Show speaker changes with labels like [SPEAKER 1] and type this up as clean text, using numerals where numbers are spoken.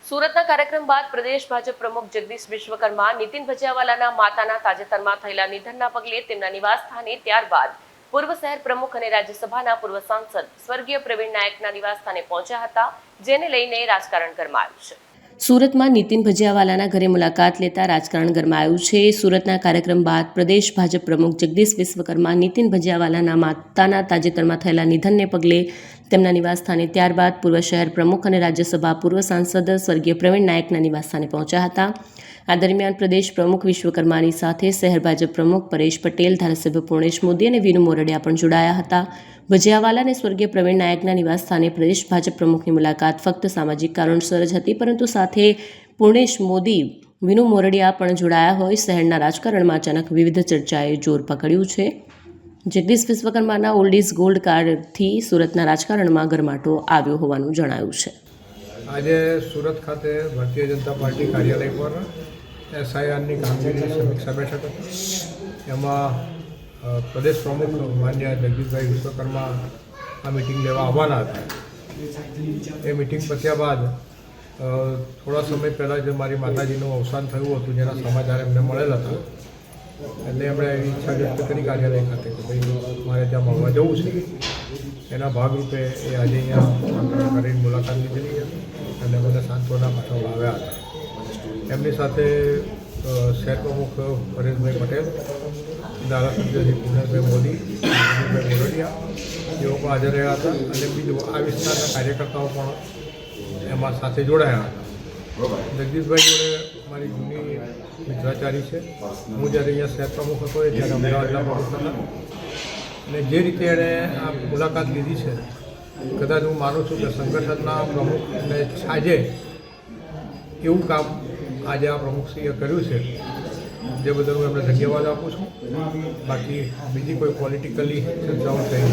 [SPEAKER 1] સુરતના કાર્યક્રમ બાદ પ્રદેશ ભાજપ પ્રમુખ જગદીશ વિશ્વકર્મા નીતિન ભજીયાવાલાના માતાના તાજેતરમાં થયેલા નિધનના પગલે તેમના નિવાસસ્થાને ત્યારબાદ પૂર્વ શહેર પ્રમુખ અને રાજ્યસભાના પૂર્વ સાંસદ સ્વર્ગીય પ્રવીણ નાયકના નિવાસસ્થાને પહોંચ્યા હતા, જેને લઈને રાજકારણ ગરમાયું છે। સુરતમાં નીતિન ભજીયાવાલાના ઘરે મુલાકાત લેતા રાજકારણ ગરમાયું છે। સુરતના કાર્યક્રમ બાદ પ્રદેશ ભાજપ પ્રમુખ જગદીશ વિશ્વકર્મા નીતિન ભજીયાવાલાના માતાના તાજેતરમાં થયેલા નિધનને પગલે તેમના નિવાસસ્થાને ત્યારબાદ પૂર્વ શહેર પ્રમુખ અને રાજ્યસભા પૂર્વ સાંસદ સ્વર્ગીય પ્રવીણ નાયકના નિવાસસ્થાને પહોંચ્યા હતા। આ દરમિયાન પ્રદેશ પ્રમુખ વિશ્વકર્માની સાથે શહેર ભાજપ પ્રમુખ પરેશ પટેલ, ધારાસભ્ય પૂર્ણેશ મોદી અને વિનુ મોરડિયા પણ જોડાયા હતા। ભજીયાવાલા અને સ્વર્ગીય પ્રવીણ નાયકના નિવાસસ્થાને પ્રદેશ ભાજપ પ્રમુખની મુલાકાત ફક્ત સામાજિક કારણસર જ હતી, પરંતુ સાથે પૂર્ણેશ મોદી, વિનુ મોરડિયા પણ જોડાયા હોય શહેરના રાજકારણમાં અચાનક વિવિધ ચર્ચાએ જોર પકડ્યું છે। જગદીશ વિશ્વકર્માના ઓલ્ડ ઇઝ ગોલ્ડ કાર્ડથી સુરતના રાજકારણમાં ગરમાટો આવ્યો હોવાનું જણાયું છે।
[SPEAKER 2] આજે સુરત ખાતે ભારતીય જનતા પાર્ટી કાર્યાલય પર એસઆઈઆરની કામગીરીની સમીક્ષા બેઠક હતી। એમાં પ્રદેશ પ્રમુખ માન્ય જગદીશભાઈ વિશ્વકર્મા આ મિટિંગ લેવા આવવાના હતા। એ મિટિંગ પત્યા બાદ થોડા સમય પહેલાં જ મારી માતાજીનું અવસાન થયું હતું, જેના સમાચાર એમને મળેલા હતા। એટલે એમણે એવી ઈચ્છા વ્યક્ત કરી કાર્યાલય ખાતે કે ભાઈ મારે ત્યાં મળવા જવું છે। એના ભાગરૂપે એ આજે અહીંયા ઘરેની મુલાકાત લીધેલી હતી અને મને સાંત્વના પાઠવવા આવ્યા હતા। એમની સાથે શહેર પ્રમુખ પરેશભાઈ પટેલ, ધારાસભ્ય શ્રી પૂર્ણેશભાઈ મોદી, વિનુભાઈ મોરડિયા જેઓ પણ હાજર રહ્યા હતા અને બીજું આ વિસ્તારના કાર્યકર્તાઓ પણ એમાં સાથે જોડાયા હતા। જગદીશભાઈ જોડે મારી જૂની મિત્રાચારી છે। હું જ્યારે અહીંયા શહેર પ્રમુખ હતો એ ત્યારે અમદાવાદના પ્રમુખ હતા અને જે રીતે એણે આ મુલાકાત લીધી છે, કદાચ હું માનું છું કે સંગઠનના પ્રમુખને આજે એવું કામ આજે આ પ્રમુખશ્રીએ કર્યું છે, જે બદલ હું એમને ધન્યવાદ આપું છું। બાકી બીજી કોઈ પોલિટિકલી ચર્ચાઓ થઈ